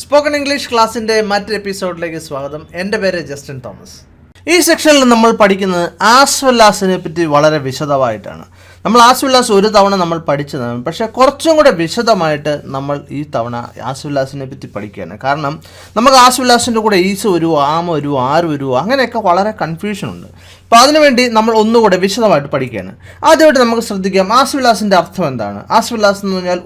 Spoken English ക്ലാസ്സിൻ്റെ മറ്റൊരു എപ്പിസോഡിലേക്ക് സ്വാഗതം. എൻ്റെ പേര് ജസ്റ്റിൻ തോമസ്. ഈ സെക്ഷനിൽ നമ്മൾ പഠിക്കുന്നത് ആസ് വെൽ ആസിനെ പറ്റി വളരെ വിശദമായിട്ടാണ്. നമ്മൾ ആസ് വെൽ ആസ് ഒരു തവണ നമ്മൾ പഠിച്ചതാണ്, പക്ഷേ കുറച്ചും കൂടെ വിശദമായിട്ട് നമ്മൾ ഈ തവണ ആസ് വെൽ ആസിനെ പറ്റി പഠിക്കുകയാണ്. കാരണം നമുക്ക് ആസ് വെൽ ആസിൻ്റെ കൂടെ ഈസ് വരുമോ, ആമ വരുമോ, ആര് വരുമോ, അങ്ങനെയൊക്കെ വളരെ കൺഫ്യൂഷൻ ഉണ്ട്. അപ്പോൾ അതിനുവേണ്ടി നമ്മൾ ഒന്നുകൂടെ വിശദമായിട്ട് പഠിക്കുകയാണ്. ആദ്യമായിട്ട് നമുക്ക് ശ്രദ്ധിക്കാം, ആസ് വെൽ ആസിൻ്റെ അർത്ഥം എന്താണ്. ആസ് വെൽ ആസ് എന്ന് പറഞ്ഞാൽ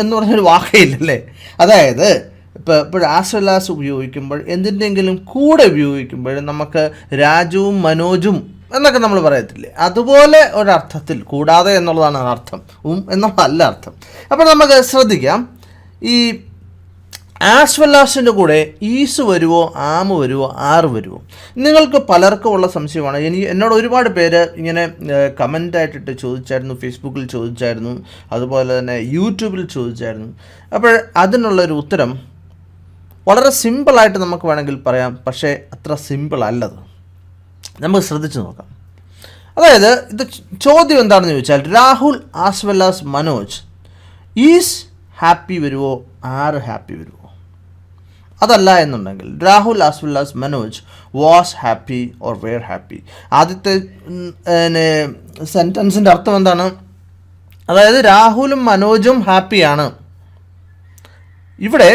എന്ന് പറഞ്ഞൊരു വാക്കയില്ലല്ലേ. അതായത് ഇപ്പോൾ ആസ് വെൽ ആസ് ഉപയോഗിക്കുമ്പോൾ എന്തിൻ്റെങ്കിലും കൂടെ ഉപയോഗിക്കുമ്പോൾ നമുക്ക് രാജുവും മനോജും എന്നൊക്കെ നമ്മൾ പറയത്തില്ലേ, അതുപോലെ ഒരർത്ഥത്തിൽ കൂടാതെ എന്നുള്ളതാണ് അർത്ഥം, എന്നുള്ളതല്ല അർത്ഥം. അപ്പോൾ നമുക്ക് ശ്രദ്ധിക്കാം, ഈ ആസ് വെൽ ആസിൻ്റെ കൂടെ ഈസ് വരുമോ, ആമ വരുമോ, ആറ് വരുമോ. നിങ്ങൾക്ക് പലർക്കും ഉള്ള സംശയമാണ്. എന്നോട് ഒരുപാട് പേര് ഇങ്ങനെ കമൻ്റായിട്ടിട്ട് ചോദിച്ചായിരുന്നു, ഫേസ്ബുക്കിൽ ചോദിച്ചായിരുന്നു, അതുപോലെ തന്നെ യൂട്യൂബിൽ ചോദിച്ചായിരുന്നു. അപ്പോൾ അതിനുള്ളൊരു ഉത്തരം വളരെ സിമ്പിളായിട്ട് നമുക്ക് വേണമെങ്കിൽ പറയാം, പക്ഷേ അത്ര സിമ്പിൾ അല്ലത്. നമുക്ക് ശ്രദ്ധിച്ച് നോക്കാം. അതായത് ഇത് ചോദ്യം എന്താണെന്ന് ചോദിച്ചാൽ, Rahul as well as Manoj is happy വരുമോ, ആറ് ഹാപ്പി വരുമോ. അതല്ല എന്നുണ്ടെങ്കിൽ Rahul as well as Manoj was happy or were happy. ആദ്യത്തെ സെൻറ്റൻസിൻ്റെ അർത്ഥം എന്താണ്? അതായത് രാഹുലും മനോജും ഹാപ്പിയാണ്. ഇവിടെ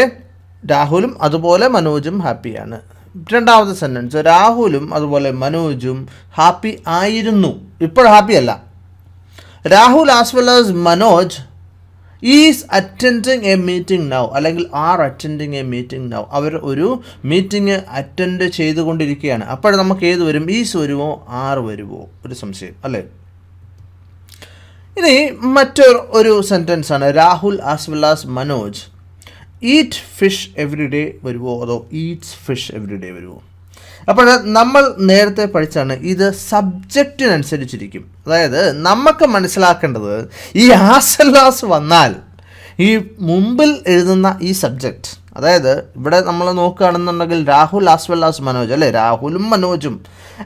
രാഹുലും അതുപോലെ മനോജും ഹാപ്പിയാണ്. രണ്ടാമത്തെ സെൻറ്റൻസ്, രാഹുലും അതുപോലെ മനോജും ഹാപ്പി ആയിരുന്നു, ഇപ്പോൾ ഹാപ്പി അല്ല. Rahul as well as Manoj is attending a meeting now, അല്ലെങ്കിൽ are attending a meeting now. അവർ ഒരു മീറ്റിംഗ് അറ്റൻഡ് ചെയ്തുകൊണ്ടിരിക്കുകയാണ്. അപ്പോൾ നമുക്ക് ഏത് വരും? ഈസ് വരുമോ, ആറ് വരുമോ? ഒരു സംശയം അല്ലേ. ഇനി മറ്റൊരു സെൻറ്റൻസാണ്, Rahul as well as Manoj eat fish every day വരുമോ, അതോ ഈറ്റ്സ് ഫിഷ് എവറി ഡേ വരുമോ. അപ്പോൾ നമ്മൾ നേരത്തെ പഠിച്ചാണ്, ഇത് സബ്ജക്റ്റിനനുസരിച്ചിരിക്കും. അതായത് നമുക്ക് മനസ്സിലാക്കേണ്ടത്, ഈ ആസ് വെൽ ആസ് വന്നാൽ ഈ മുമ്പിൽ എഴുതുന്ന ഈ സബ്ജക്റ്റ്, അതായത് ഇവിടെ നമ്മൾ നോക്കുകയാണെന്നുണ്ടെങ്കിൽ Rahul as well as Manoj അല്ലേ, രാഹുലും മനോജും.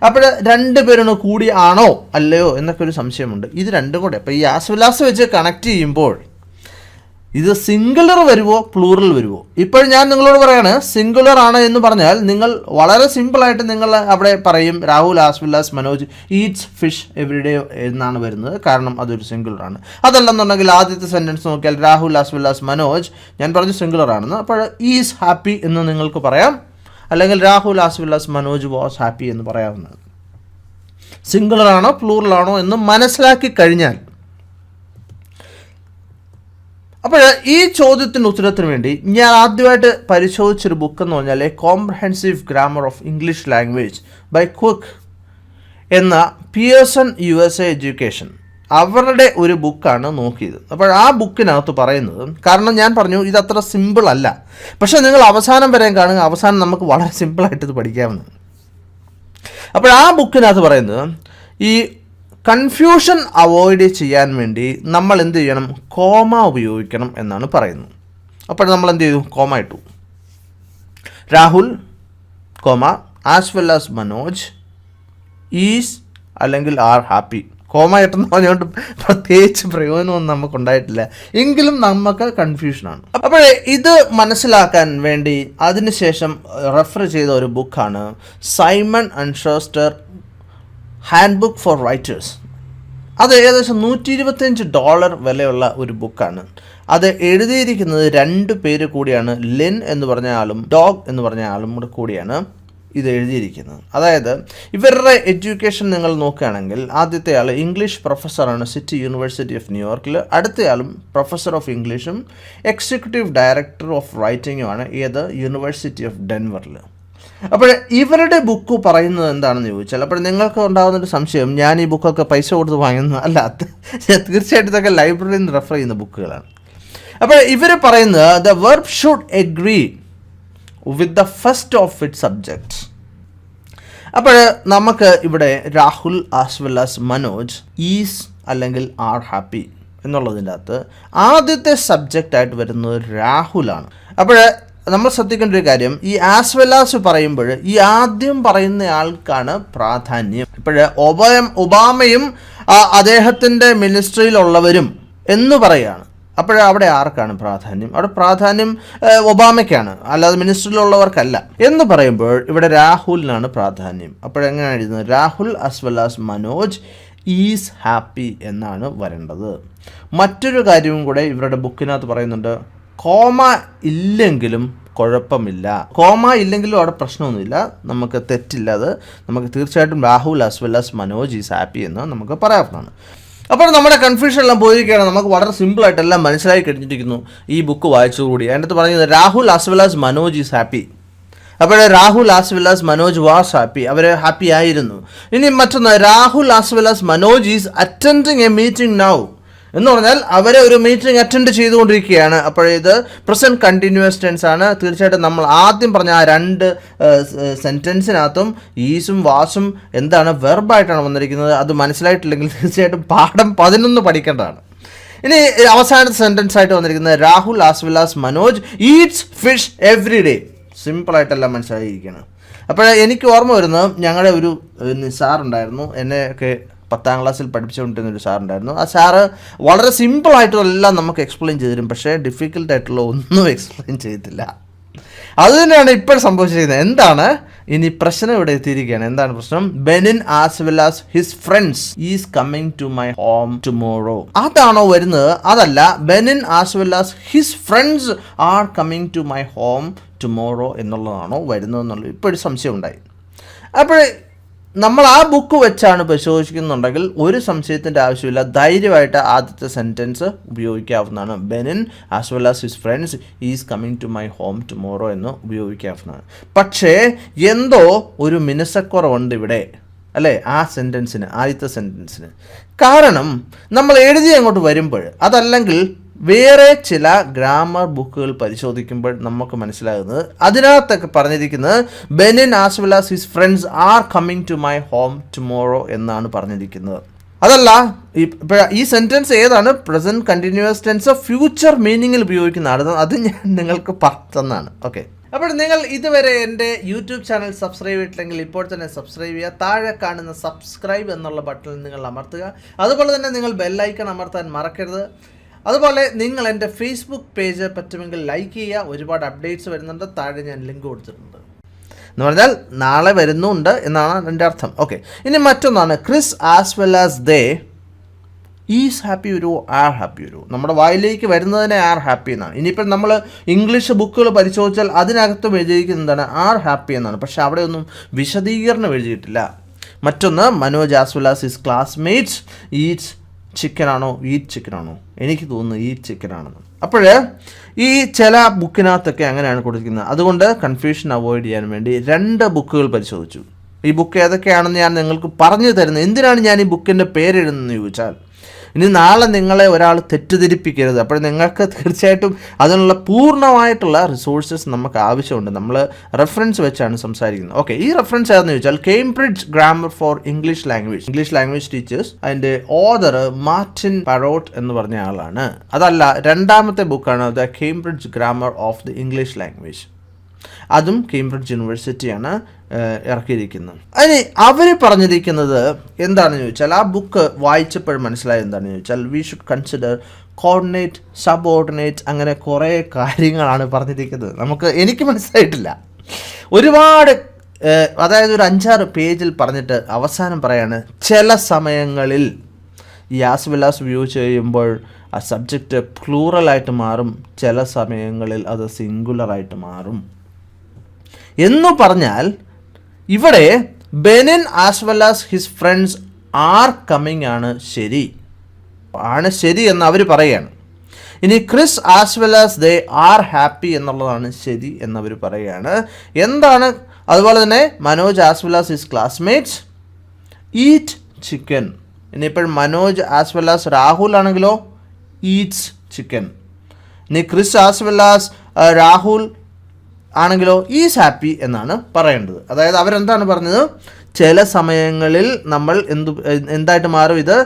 അപ്പോൾ രണ്ടുപേരും കൂടി ആണോ അല്ലയോ എന്നൊക്കെ ഒരു സംശയമുണ്ട്. ഇത് രണ്ടും കൂടെ അപ്പോൾ ഈ ആസ് വെൽ ആസ് വെച്ച് കണക്ട് ചെയ്യുമ്പോൾ ഇത് സിംഗുലർ വരുമോ, പ്ലൂറൽ വരുമോ. ഇപ്പോൾ ഞാൻ നിങ്ങളോട് പറയാണ്, സിംഗുലർ ആണ് എന്ന് പറഞ്ഞാൽ നിങ്ങൾ വളരെ സിമ്പിളായിട്ട് നിങ്ങൾ അവിടെ പറയും Rahul as well as Manoj eats fish every day എന്നാണ് വരുന്നത്, കാരണം അതൊരു സിംഗുലർ ആണ്. അതല്ലെന്നുണ്ടെങ്കിൽ ആദ്യത്തെ സെൻറ്റൻസ് നോക്കിയാൽ Rahul as well as Manoj, ഞാൻ പറഞ്ഞു സിംഗുലർ ആണെന്ന്, അപ്പോൾ ഈസ് ഹാപ്പി എന്ന് നിങ്ങൾക്ക് പറയാം, അല്ലെങ്കിൽ Rahul as well as Manoj was happy എന്ന് പറയാവുന്നതാണ്. സിംഗുലർ ആണോ പ്ലൂറൽ ആണോ എന്ന് മനസ്സിലാക്കി കഴിഞ്ഞാൽ, അപ്പോൾ ഈ ചോദ്യത്തിൻ്റെ ഉത്തരത്തിന് വേണ്ടി ഞാൻ ആദ്യമായിട്ട് പരിശോധിച്ചൊരു ബുക്ക് എന്ന് പറഞ്ഞാൽ a comprehensive grammar of English language by കുക്ക് എന്ന പിയേഴ്സൺ USA എഡ്യൂക്കേഷൻ, അവരുടെ ഒരു ബുക്കാണ് നോക്കിയത്. അപ്പോൾ ആ ബുക്കിനകത്ത് പറയുന്നത്, കാരണം ഞാൻ പറഞ്ഞു ഇത് അത്ര സിമ്പിൾ അല്ല, പക്ഷേ നിങ്ങൾ അവസാനം വരെ കാണുക, അവസാനം നമുക്ക് വളരെ സിമ്പിളായിട്ട് ഇത് പഠിക്കാവുന്നതാണ്. അപ്പോൾ ആ ബുക്കിനകത്ത് പറയുന്നത്, ഈ കൺഫ്യൂഷൻ അവോയ്ഡ് ചെയ്യാൻ വേണ്ടി നമ്മൾ എന്ത് ചെയ്യണം, കോമ ഉപയോഗിക്കണം എന്നാണ് പറയുന്നത്. അപ്പോൾ നമ്മൾ എന്ത് ചെയ്തു, കോമ ഇട്ടു. Rahul comma as well as Manoj is അല്ലെങ്കിൽ ആർ ഹാപ്പി. കോമ ഇട്ടെന്ന് പറഞ്ഞുകൊണ്ട് പ്രത്യേകിച്ച് പ്രയോജനമൊന്നും നമുക്കുണ്ടായിട്ടില്ല, എങ്കിലും നമുക്ക് കൺഫ്യൂഷനാണ്. അപ്പോൾ ഇത് മനസ്സിലാക്കാൻ വേണ്ടി അതിനുശേഷം റെഫർ ചെയ്ത ഒരു ബുക്കാണ് Simon and Schuster handbook for writers. അത് ഏകദേശം $125 വിലയുള്ള ഒരു ബുക്കാണ്. അത് എഴുതിയിരിക്കുന്നത് 2 പേര് കൂടിയാണ്, ലിൻ എന്ന് പറഞ്ഞ ആളും ഡോഗ് എന്ന് പറഞ്ഞ ആളും കൂടിയാണ് ഇത് എഴുതിയിരിക്കുന്നത്. അതായത് ഇവരുടെ എഡ്യൂക്കേഷൻ നിങ്ങൾ നോക്കുകയാണെങ്കിൽ, ആദ്യത്തെ ആൾ ഇംഗ്ലീഷ് പ്രൊഫസറാണ് സിറ്റി യൂണിവേഴ്സിറ്റി ഓഫ് ന്യൂയോർക്കിൽ, അടുത്തയാളും പ്രൊഫസർ ഓഫ് ഇംഗ്ലീഷും എക്സിക്യൂട്ടീവ് ഡയറക്ടർ ഓഫ് റൈറ്റിങ്ങുമാണ് ഏത് യൂണിവേഴ്സിറ്റി ഓഫ് ഡെൻവറിൽ. അപ്പോൾ ഇവരുടെ ബുക്ക് പറയുന്നത് എന്താണെന്ന് ചോദിച്ചാൽ, അപ്പോൾ നിങ്ങൾക്ക് ഉണ്ടാകുന്നൊരു സംശയം, ഞാൻ ഈ ബുക്കൊക്കെ പൈസ കൊടുത്ത് വാങ്ങുന്നത് അല്ല, തീർച്ചയായിട്ടും ഇതൊക്കെ ലൈബ്രറിയിൽ നിന്ന് റെഫർ ചെയ്യുന്ന ബുക്കുകളാണ്. അപ്പോൾ ഇവർ പറയുന്നത്, the verb should agree with the first of it subject. അപ്പോൾ നമുക്ക് ഇവിടെ Rahul as well as Manoj is അല്ലെങ്കിൽ ആർ ഹാപ്പി എന്നുള്ളതിൻ്റെ അകത്ത് ആദ്യത്തെ സബ്ജക്റ്റായിട്ട് വരുന്നത് രാഹുലാണ്. അപ്പോൾ നമ്മൾ ശ്രദ്ധിക്കേണ്ട ഒരു കാര്യം, ഈ ആസ് വെൽ ആസ് പറയുമ്പോൾ ഈ ആദ്യം പറയുന്ന ആൾക്കാണ് പ്രാധാന്യം. ഇപ്പോൾ ഒബാമയും അദ്ദേഹത്തിൻ്റെ മിനിസ്ട്രിയിലുള്ളവരും എന്ന് പറയുകയാണ്. അവിടെ ആർക്കാണ് പ്രാധാന്യം? അവിടെ പ്രാധാന്യം ഒബാമയ്ക്കാണ്, അല്ലാതെ മിനിസ്റ്ററിലുള്ളവർക്കല്ല. എന്ന് പറയുമ്പോൾ ഇവിടെ രാഹുലിനാണ് പ്രാധാന്യം. അപ്പോഴെങ്ങനെയാണ് എഴുതുന്നത്? Rahul as well as Manoj is happy എന്നാണ് വരേണ്ടത്. മറ്റൊരു കാര്യവും കൂടെ ഇവരുടെ ബുക്കിനകത്ത് പറയുന്നുണ്ട്. കോമ ഇല്ലെങ്കിലും കുഴപ്പമില്ല. കോമ ഇല്ലെങ്കിലും അവിടെ പ്രശ്നമൊന്നുമില്ല, നമുക്ക് തെറ്റില്ല. അത് നമുക്ക് തീർച്ചയായിട്ടും Rahul as well as Manoj is happy എന്ന് നമുക്ക് പറയാവുന്നതാണ്. അപ്പോൾ നമ്മുടെ കൺഫ്യൂഷൻ എല്ലാം പോയിരിക്കുകയാണ്. നമുക്ക് വളരെ സിമ്പിളായിട്ടെല്ലാം മനസ്സിലായി കഴിഞ്ഞിരിക്കുന്നു ഈ ബുക്ക് വായിച്ചതുകൂടി. അതിൻ്റെ അകത്ത് പറയുന്നത് Rahul as well as Manoj is happy. അപ്പോൾ Rahul as well as Manoj was happy, അവർ ഹാപ്പി ആയിരുന്നു. ഇനി മറ്റൊന്ന്, Rahul as well as Manoj is attending a meeting now എന്ന് പറഞ്ഞാൽ അവരെ ഒരു മീറ്റിംഗ് അറ്റൻഡ് ചെയ്തുകൊണ്ടിരിക്കുകയാണ്. അപ്പോഴേത് പ്രസൻറ്റ് കണ്ടിന്യൂസ് ടെൻസ് ആണ്. തീർച്ചയായിട്ടും നമ്മൾ ആദ്യം പറഞ്ഞ ആ രണ്ട് സെൻറ്റൻസിനകത്തും ഈസും വാസും എന്താണ് വെർബായിട്ടാണ് വന്നിരിക്കുന്നത്. അത് മനസ്സിലായിട്ടില്ലെങ്കിൽ തീർച്ചയായിട്ടും പാഠം 11 പഠിക്കേണ്ടതാണ്. ഇനി അവസാനത്തെ സെൻറ്റൻസ് ആയിട്ട് വന്നിരിക്കുന്നത് Rahul as well as Manoj eats fish every day. സിമ്പിളായിട്ടെല്ലാം മനസ്സിലായിരിക്കണം. അപ്പോൾ എനിക്ക് ഓർമ്മ വരുന്നത്, ഞങ്ങളുടെ ഒരു സാറുണ്ടായിരുന്നു, എന്നെയൊക്കെ 10ാം ക്ലാസ്സിൽ പഠിപ്പിച്ചുകൊണ്ടിരുന്നൊരു സാറുണ്ടായിരുന്നു. ആ സാറ് വളരെ സിമ്പിളായിട്ടുള്ളതെല്ലാം നമുക്ക് എക്സ്പ്ലെയിൻ ചെയ്തു തരും, പക്ഷേ ഡിഫിക്കൽട്ടായിട്ടുള്ള ഒന്നും എക്സ്പ്ലെയിൻ ചെയ്തില്ല. അത് തന്നെയാണ് ഇപ്പോൾ സംഭവിച്ചിരിക്കുന്നത്. എന്താണ് ഇനി പ്രശ്നം? ഇവിടെ എത്തിയിരിക്കുകയാണ്. എന്താണ് പ്രശ്നം? Benin as well as his friends is coming to my home tomorrow. അതാണോ വരുന്നത്? അതല്ല, Benin as well as his friends are coming to my home tomorrow എന്നുള്ളതാണോ വരുന്നതെന്നുള്ളത് ഇപ്പോഴൊരു സംശയം ഉണ്ടായി. അപ്പോൾ നമ്മൾ ആ ബുക്ക് വെച്ചാണ് പരിശോധിക്കുന്നുണ്ടെങ്കിൽ ഒരു സംശയത്തിൻ്റെ ആവശ്യമില്ല, ധൈര്യമായിട്ട് ആദ്യത്തെ സെൻറ്റൻസ് ഉപയോഗിക്കാവുന്നതാണ്. Benin as well as his friends is coming to my home tomorrow എന്ന് ഉപയോഗിക്കാവുന്നതാണ്. പക്ഷേ എന്തോ ഒരു മിനുസക്കുറവുണ്ട് ഇവിടെ, അല്ലേ? ആ സെൻറ്റൻസിന്, ആദ്യത്തെ സെൻറ്റൻസിന്. കാരണം നമ്മൾ എഴുതി അങ്ങോട്ട് വരുമ്പോൾ, അതല്ലെങ്കിൽ വേറെ ചില ഗ്രാമർ ബുക്കുകൾ പരിശോധിക്കുമ്പോൾ നമുക്ക് മനസ്സിലാകുന്നത്, അതിനകത്തൊക്കെ പറഞ്ഞിരിക്കുന്നത് Benin as well as his friends are coming to my home tomorrow എന്നാണ് പറഞ്ഞിരിക്കുന്നത്. അതല്ല, ഈ സെൻറ്റൻസ് ഏതാണ്? പ്രസൻറ്റ് കണ്ടിന്യൂസ് ടെൻസ് ഫ്യൂച്ചർ മീനിങ്ങിൽ ഉപയോഗിക്കുന്നതാണ്. അത് ഞാൻ നിങ്ങൾക്ക് പറഞ്ഞതാണ്. ഓക്കെ, അപ്പോൾ നിങ്ങൾ ഇതുവരെ എൻ്റെ യൂട്യൂബ് ചാനൽ സബ്സ്ക്രൈബ് ചെയ്തിട്ടില്ലെങ്കിൽ ഇപ്പോൾ തന്നെ സബ്സ്ക്രൈബ് ചെയ്യുക. താഴെ കാണുന്ന സബ്സ്ക്രൈബ് എന്നുള്ള ബട്ടണിൽ നിങ്ങൾ അമർത്തുക. അതുപോലെ തന്നെ നിങ്ങൾ ബെല്ലൈക്കൺ അമർത്താൻ മറക്കരുത്. അതുപോലെ നിങ്ങൾ എൻ്റെ ഫേസ്ബുക്ക് പേജ് പറ്റുമെങ്കിൽ ലൈക്ക് ചെയ്യുക. ഒരുപാട് അപ്ഡേറ്റ്സ് വരുന്നുണ്ട്, താഴെ ഞാൻ ലിങ്ക് കൊടുത്തിട്ടുണ്ട്. എന്ന് പറഞ്ഞാൽ നാളെ വരുന്നുണ്ട് എന്നാണ് എൻ്റെ അർത്ഥം. ഓക്കെ, ഇനി മറ്റൊന്നാണ് Chris as well as they is happy വരൂ, ആർ ഹാപ്പി വരൂ. നമ്മുടെ വായിലേക്ക് വരുന്നതിനെ ആർ ഹാപ്പി എന്നാണ്. ഇനിയിപ്പോൾ നമ്മൾ ഇംഗ്ലീഷ് ബുക്കുകൾ പരിശോധിച്ചാൽ അതിനകത്തും എഴുതിയിരിക്കുന്നത് എന്താണ്? ആർ ഹാപ്പി എന്നാണ്. പക്ഷേ അവിടെ ഒന്നും വിശദീകരണം എഴുതിയിട്ടില്ല. മറ്റൊന്ന്, Manoj as well as his classmates Eats chicken ആണോ ഈറ്റ് ചിക്കൻ ആണോ? എനിക്ക് തോന്നുന്നു ഈറ്റ് ചിക്കൻ ആണെന്ന്. അപ്പോൾ ഈ ചില ബുക്കിനകത്തൊക്കെ അങ്ങനെയാണ് കൊടുക്കുന്നത്. അതുകൊണ്ട് കൺഫ്യൂഷൻ അവോയ്ഡ് ചെയ്യാൻ വേണ്ടി 2 ബുക്കുകൾ പരിശോധിച്ചു. ഈ ബുക്ക് ഏതൊക്കെയാണെന്ന് ഞാൻ നിങ്ങൾക്ക് പറഞ്ഞു തരുന്നത്. എന്തിനാണ് ഞാൻ ഈ ബുക്കിൻ്റെ പേരെഴുതുന്നതെന്ന് ചോദിച്ചാൽ, ഇനി നാളെ നിങ്ങളെ ഒരാൾ തെറ്റിദ്ധരിപ്പിക്കരുത്. അപ്പോൾ നിങ്ങൾക്ക് തീർച്ചയായിട്ടും അതിനുള്ള പൂർണ്ണമായിട്ടുള്ള റിസോഴ്സസ് നമുക്ക് ആവശ്യമുണ്ട്. നമ്മൾ റെഫറൻസ് വെച്ചാണ് സംസാരിക്കുന്നത്. ഓക്കെ, ഈ റെഫറൻസ് ഏതെന്ന് ചോദിച്ചാൽ Cambridge grammar for English language teachers. അതിൻ്റെ ഓതർ മാർട്ടിൻ പരോട്ട് എന്ന് പറഞ്ഞ ആളാണ്. അതല്ല, 2ാമത്തെ ബുക്കാണ് the Cambridge grammar of the English language. അതും കേംബ്രിഡ്ജ് യൂണിവേഴ്സിറ്റിയാണ് ഇറക്കിയിരിക്കുന്നത്. അതിന് അവർ പറഞ്ഞിരിക്കുന്നത് എന്താണെന്ന് ചോദിച്ചാൽ, ആ ബുക്ക് വായിച്ചപ്പോൾ മനസ്സിലായത് എന്താണെന്ന് ചോദിച്ചാൽ, we should consider coordinate, subordinate, അങ്ങനെ കുറേ കാര്യങ്ങളാണ് പറഞ്ഞിരിക്കുന്നത്. എനിക്ക് മനസ്സിലായിട്ടില്ല. ഒരുപാട്, അതായത് ഒരു 5-6 പേജിൽ പറഞ്ഞിട്ട് അവസാനം പറയാണ്, ചില സമയങ്ങളിൽ ഈ ആസ് വെൽ ആസ് ഉപയോഗിച്ച് കഴിയുമ്പോൾ ആ സബ്ജക്റ്റ് പ്ലൂറലായിട്ട് മാറും, ചില സമയങ്ങളിൽ അത് സിംഗുലറായിട്ട് മാറും എന്ന് പറഞ്ഞാൽ, ഇവിടെ Benin as well as his friends are coming ആണ് ശരി എന്ന് അവർ പറയുകയാണ്. ഇനി Chris as well as they are happy എന്നുള്ളതാണ് ശരി എന്നവർ പറയുകയാണ്. എന്താണ്? അതുപോലെ തന്നെ Manoj as well as his classmates eat chicken. ഇനിയിപ്പോൾ Manoj as well as Rahul ആണെങ്കിലോ ഈറ്റ്സ് ചിക്കൻ. ഇനി Chris as well as Rahul ആണെങ്കിലോ ഈസ് ഹാപ്പി എന്നാണ് പറയേണ്ടത്. അതായത് അവരെന്താണ് പറഞ്ഞത്? ചില സമയങ്ങളിൽ നമ്മൾ എന്തായിട്ട് മാറും? ഇത്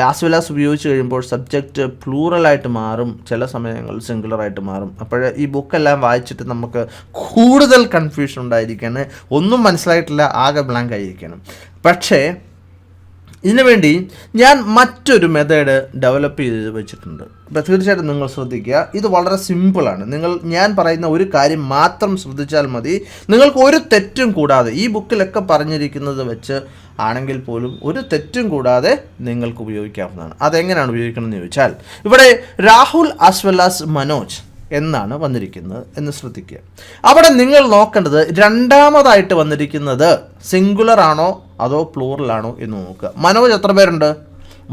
ആസ് വെൽ ആസ് ഉപയോഗിച്ച് കഴിയുമ്പോൾ സബ്ജക്റ്റ് പ്ലൂറലായിട്ട് മാറും, ചില സമയങ്ങളിൽ സിംഗുലറായിട്ട് മാറും. അപ്പോൾ ഈ ബുക്കെല്ലാം വായിച്ചിട്ട് നമുക്ക് കൂടുതൽ കൺഫ്യൂഷൻ ഉണ്ടായിരിക്കുകയാണ്. ഒന്നും മനസ്സിലായിട്ടില്ല, ആകെ ബ്ലാങ്ക് ആയിരിക്കണം. പക്ഷേ ഇതിനു വേണ്ടി ഞാൻ മറ്റൊരു മെത്തേഡ് ഡെവലപ്പ് ചെയ്ത് വെച്ചിട്ടുണ്ട്. അപ്പോൾ തീർച്ചയായിട്ടും നിങ്ങൾ ശ്രദ്ധിക്കുക. ഇത് വളരെ സിമ്പിളാണ്. ഞാൻ പറയുന്ന ഒരു കാര്യം മാത്രം ശ്രദ്ധിച്ചാൽ മതി. നിങ്ങൾക്ക് ഒരു തെറ്റും കൂടാതെ ഈ ബുക്കിലൊക്കെ പറഞ്ഞിരിക്കുന്നത് വെച്ച് ആണെങ്കിൽ പോലും ഒരു തെറ്റും കൂടാതെ നിങ്ങൾക്ക് ഉപയോഗിക്കാവുന്നതാണ്. അതെങ്ങനെയാണ് ഉപയോഗിക്കണമെന്ന് ചോദിച്ചാൽ, ഇവിടെ Rahul as well as Manoj എന്നാണ് വന്നിരിക്കുന്നത് എന്ന് ശ്രദ്ധിക്കുക. അവിടെ നിങ്ങൾ നോക്കേണ്ടത് രണ്ടാമതായിട്ട് വന്നിരിക്കുന്നത് സിംഗുലർ ആണോ അതോ പ്ലൂറൽ ആണോ എന്ന് നോക്കുക. മനോജ് എത്ര പേരുണ്ട്?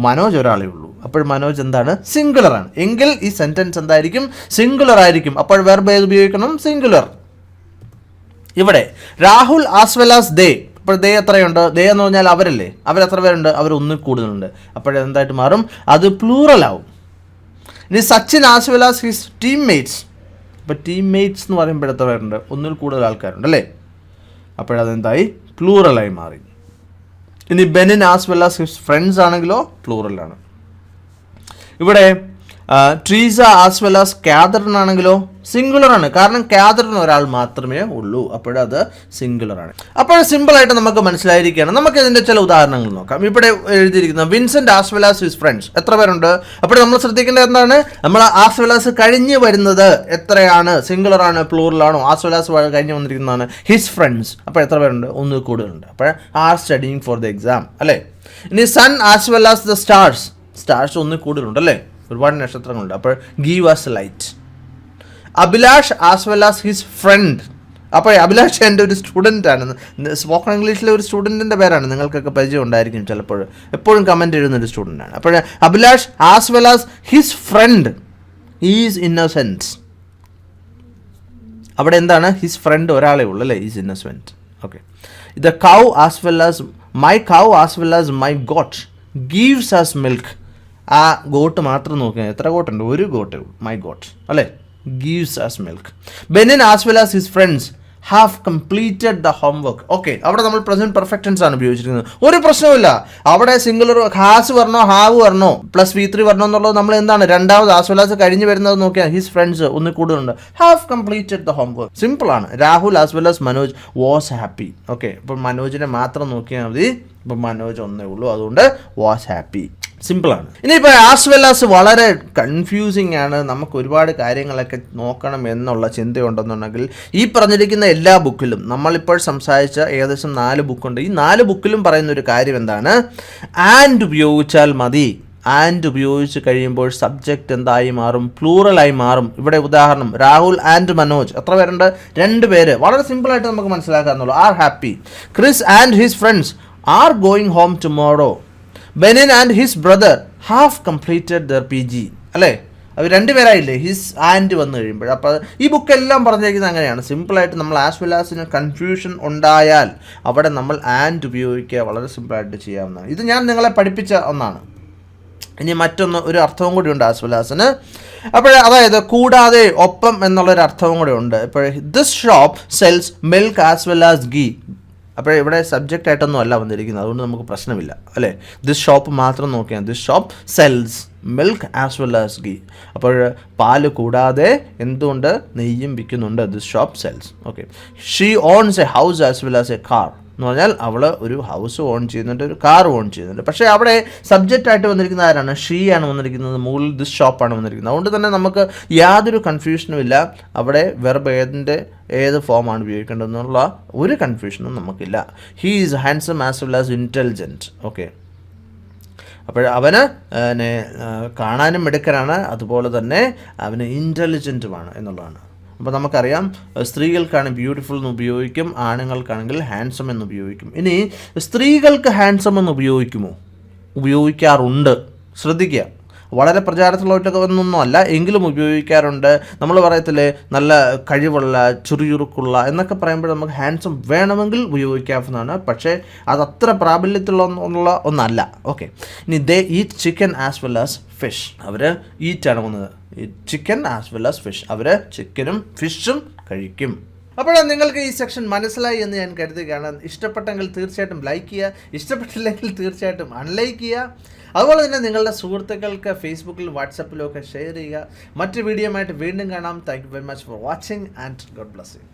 മനോജ് ഒരാളേ ഉള്ളൂ. അപ്പോൾ മനോജ് എന്താണ്? സിംഗുലർ ആണ്. എങ്കിൽ ഈ സെൻറ്റൻസ് എന്തായിരിക്കും? സിംഗുലർ ആയിരിക്കും. അപ്പോൾ വെർബ് ഏത് ഉപയോഗിക്കണം? സിംഗുലർ. ഇവിടെ രാഹുൽ ആസ് വെൽ ആസ് ദേ. അപ്പോൾ ദേ എത്രയുണ്ട്? ദേ എന്ന് പറഞ്ഞാൽ അവരല്ലേ. അവരെത്ര പേരുണ്ട്? അവർ ഒന്നിൽ കൂടുതലുണ്ട്. അപ്പോഴെന്തായിട്ട് മാറും? അത് പ്ലൂറൽ ആവും. ഇനി Sachin as well as his teammates. ഇപ്പോൾ ടീംമേറ്റ്സ് എന്ന് പറയുമ്പോൾ എത്ര പേരുണ്ട്? ഒന്നിൽ കൂടുതൽ ആൾക്കാരുണ്ട് അല്ലേ. അപ്പോഴതെന്തായി? പ്ലൂറലായി മാറി. ഇനി Benin as well as his friends ആണെങ്കിലോ പ്ലൂറലാണ്. ഇവിടെ ട്രീസ ആസ് വെൽ ആസ് കാതറിനാണെങ്കിലോ സിംഗുലറാണ്. കാരണം കാതറിന് ഒരാൾ മാത്രമേ ഉള്ളൂ. അപ്പോഴത് സിംഗുലറാണ്. അപ്പോൾ സിമ്പിളായിട്ട് നമുക്ക് മനസ്സിലായിരിക്കുകയാണ്. നമുക്ക് ഇതിൻ്റെ ചില ഉദാഹരണങ്ങൾ നോക്കാം. ഇവിടെ എഴുതിയിരിക്കുന്നത് Vincent as well as his friends. എത്ര പേരുണ്ട്? അപ്പോൾ നമ്മൾ ശ്രദ്ധിക്കേണ്ടത് എന്താണ്? നമ്മൾ ആസ് വെൽ ആസ് കഴിഞ്ഞ് വരുന്നത് എത്രയാണ്? സിംഗുലറാണ്, പ്ലൂറലാണോ? ആസ് വെൽ ആസ് കഴിഞ്ഞ് വന്നിരിക്കുന്നതാണ് ഹിസ് ഫ്രണ്ട്സ്. അപ്പോൾ എത്ര പേരുണ്ട്? ഒന്ന് കൂടുതലുണ്ട്. അപ്പോൾ are studying for the exam അല്ലേ. ഇനി sun as well as the stars. Stars ഒന്ന് കൂടുതലുണ്ട് അല്ലേ. ഒരുപാട് നക്ഷത്രങ്ങളുണ്ട്. അപ്പോൾ give us light. Abhilash as well as his friend. അപ്പോൾ അഭിലാഷ് എൻ്റെ ഒരു സ്റ്റുഡൻ്റ് ആണ്. സ്പോക്കൺ ഇംഗ്ലീഷിലെ ഒരു സ്റ്റുഡൻറ്റിൻ്റെ പേരാണ്. നിങ്ങൾക്കൊക്കെ പരിചയം ഉണ്ടായിരിക്കും ചിലപ്പോൾ. എപ്പോഴും കമൻറ്റ് എഴുതുന്നൊരു സ്റ്റുഡൻ്റാണ്. അപ്പോൾ Abhilash as well as his friend is innocent. അവിടെ എന്താണ്? ഹിസ് ഫ്രണ്ട് ഒരാളേ ഉള്ളൂ അല്ലേ. Is innocent. Okay. The cow as well as my cow as well as my goat gives us milk. ആ ഗോട്ട് മാത്രം നോക്കുക. എത്ര ഗോട്ടുണ്ട്? ഒരു ഗോട്ട്. മൈ ഗോട്ട് അല്ലേ. Gives us milk. Benin as well as his friends have completed the homework. Okay. അവിടെ നമ്മൾ present perfect tense ആണ് ഉപയോഗിച്ചിരിക്കുന്നത്. ഒരു പ്രശ്നവുമില്ല. അവിടെ സിംഗുലർ ഹാസ് വരണോ ഹാവ് വരണോ പ്ലസ് V3 വരണോ എന്നുള്ളത് നമ്മൾ എന്താണ് രണ്ടാമത് ആസ് വെൽ ആസ് കഴിഞ്ഞ് വരുന്നത് നോക്കിയാൽ ഹിസ് ഫ്രണ്ട്സ് ഒന്ന് കൂടുതലുണ്ട്. Have completed the homework. സിമ്പിളാണ്. Rahul as well as Manoj was happy. Okay. ഇപ്പം മനോജിനെ മാത്രം നോക്കിയാൽ മതി. ഇപ്പം മനോജ് ഒന്നേ ഉള്ളൂ. അതുകൊണ്ട് വാസ് ഹാപ്പി. സിമ്പിളാണ്. ഇനിയിപ്പോൾ ആസ് വെൽ ആസ് വളരെ കൺഫ്യൂസിങ് ആണ്. നമുക്ക് ഒരുപാട് കാര്യങ്ങളൊക്കെ നോക്കണം എന്നുള്ള ചിന്തയുണ്ടെന്നുണ്ടെങ്കിൽ ഈ പറഞ്ഞിരിക്കുന്ന എല്ലാ ബുക്കിലും നമ്മളിപ്പോൾ സംസാരിച്ച ഏകദേശം 4 ബുക്കുണ്ട്. ഈ 4 ബുക്കിലും പറയുന്ന ഒരു കാര്യം എന്താണ്? ആൻഡ് ഉപയോഗിച്ചാൽ മതി. ആൻഡ് ഉപയോഗിച്ച് കഴിയുമ്പോൾ സബ്ജക്റ്റ് എന്തായി മാറും? പ്ലൂറലായി മാറും. ഇവിടെ ഉദാഹരണം രാഹുൽ ആൻഡ് മനോജ്. എത്ര പേരുണ്ട്? 2 പേര്. വളരെ സിമ്പിളായിട്ട് നമുക്ക് മനസ്സിലാക്കാന്നുള്ളൂ. Are happy. Chris and his friends are going home tomorrow. Benin and his brother have completed their PG അല്ലേ. അവർ 2 പേരായില്ലേ ഹിസ് ആൻഡ് വന്നു കഴിയുമ്പോൾ. അപ്പോൾ ഈ ബുക്കെല്ലാം പറഞ്ഞിരിക്കുന്നത് അങ്ങനെയാണ്. സിമ്പിളായിട്ട് നമ്മൾ ആസ് വെൽ ആസിന് കൺഫ്യൂഷൻ ഉണ്ടായാൽ അവിടെ നമ്മൾ ആൻഡ് ഉപയോഗിക്കുക. വളരെ സിമ്പിളായിട്ട് ചെയ്യാവുന്നതാണ്. ഇത് ഞാൻ നിങ്ങളെ പഠിപ്പിച്ച ഒന്നാണ്. ഇനി മറ്റൊന്ന് ഒരു അർത്ഥവും കൂടി ഉണ്ട് ആസ് വെൽ ആസിന്. അപ്പോൾ അതായത് കൂടാതെ ഒപ്പം എന്നുള്ളൊരു അർത്ഥവും കൂടി ഉണ്ട്. ഇപ്പോൾ this shop sells milk as well as ghee. അപ്പോൾ ഇവിടെ സബ്ജക്റ്റ് ആയിട്ടൊന്നും അല്ല വന്നിരിക്കുന്നത്. അതുകൊണ്ട് നമുക്ക് പ്രശ്നമില്ല അല്ലേ. ദിസ് ഷോപ്പ് മാത്രം നോക്കിയാൽ this shop sells milk as well as ghee. അപ്പോൾ പാല് കൂടാതെ എന്തുകൊണ്ട്? നെയ്യും വിൽക്കുന്നുണ്ട്. This shop sells. Okay. She owns a house as well as a car എന്ന് പറഞ്ഞാൽ അവൾ ഒരു ഹൗസ് ഓൺ ചെയ്യുന്നുണ്ട്, ഒരു കാർ ഓൺ ചെയ്യുന്നുണ്ട്. പക്ഷേ അവിടെ സബ്ജക്റ്റ് ആയിട്ട് വന്നിരിക്കുന്ന ആരാണ്? ഷീ ആണ് വന്നിരിക്കുന്നത്. മുകളിൽ ദിസ് ഷോപ്പാണ് വന്നിരിക്കുന്നത്. അതുകൊണ്ട് തന്നെ നമുക്ക് യാതൊരു കൺഫ്യൂഷനും ഇല്ല. അവിടെ വെർബ് ഏത് ഫോമാണ് ഉപയോഗിക്കേണ്ടതെന്നുള്ള ഒരു കൺഫ്യൂഷനും നമുക്കില്ല. He is handsome as well as intelligent. Okay. അപ്പോൾ അവന് കാണാനും മിടുക്കനാണ്, അതുപോലെ തന്നെ അവന് ഇൻ്റലിജൻറ്റുമാണ് എന്നുള്ളതാണ്. അപ്പോൾ നമുക്കറിയാം സ്ത്രീകൾക്കാണ് ബ്യൂട്ടിഫുൾ എന്ന് ഉപയോഗിക്കും, ആണുങ്ങൾക്കാണെങ്കിൽ ഹാൻസം എന്ന് ഉപയോഗിക്കും. ഇനി സ്ത്രീകൾക്ക് ഹാൻസം എന്ന് ഉപയോഗിക്കുമോ? ഉപയോഗിക്കാറുണ്ട്. ശ്രദ്ധിക്കുക. വളരെ പ്രചാരത്തിലുള്ളവരൊക്കെ ഒന്നൊന്നും അല്ല, എങ്കിലും ഉപയോഗിക്കാറുണ്ട്. നമ്മൾ പറയത്തില്ലേ നല്ല കഴിവുള്ള, ചുറുചുറുക്കുള്ള എന്നൊക്കെ പറയുമ്പോൾ നമുക്ക് ഹാൻസം വേണമെങ്കിൽ ഉപയോഗിക്കാവുന്നതാണ്. പക്ഷേ അതത്ര പ്രാബല്യത്തിലുള്ള ഒന്നല്ല. ഓക്കെ. ഇനി they eat chicken as well as fish. അവർ ഈറ്റാണ് വന്നത്. Chicken as well as fish. അവർ ചിക്കനും ഫിഷും കഴിക്കും. അപ്പോൾ നിങ്ങൾക്ക് ഈ സെക്ഷൻ മനസ്സിലായി എന്ന് ഞാൻ കരുതുകയാണ്. ഇഷ്ടപ്പെട്ടെങ്കിൽ തീർച്ചയായിട്ടും ലൈക്ക് ചെയ്യുക, ഇഷ്ടപ്പെട്ടില്ലെങ്കിൽ തീർച്ചയായിട്ടും അൺലൈക്ക് ചെയ്യുക. അതുപോലെ തന്നെ നിങ്ങളുടെ സുഹൃത്തുക്കൾക്ക് ഫേസ്ബുക്കിലും വാട്സപ്പിലും ഒക്കെ ഷെയർ ചെയ്യുക. മറ്റു വീഡിയോ ആയിട്ട് വീണ്ടും കാണാം. Thank you very much for watching and God bless you.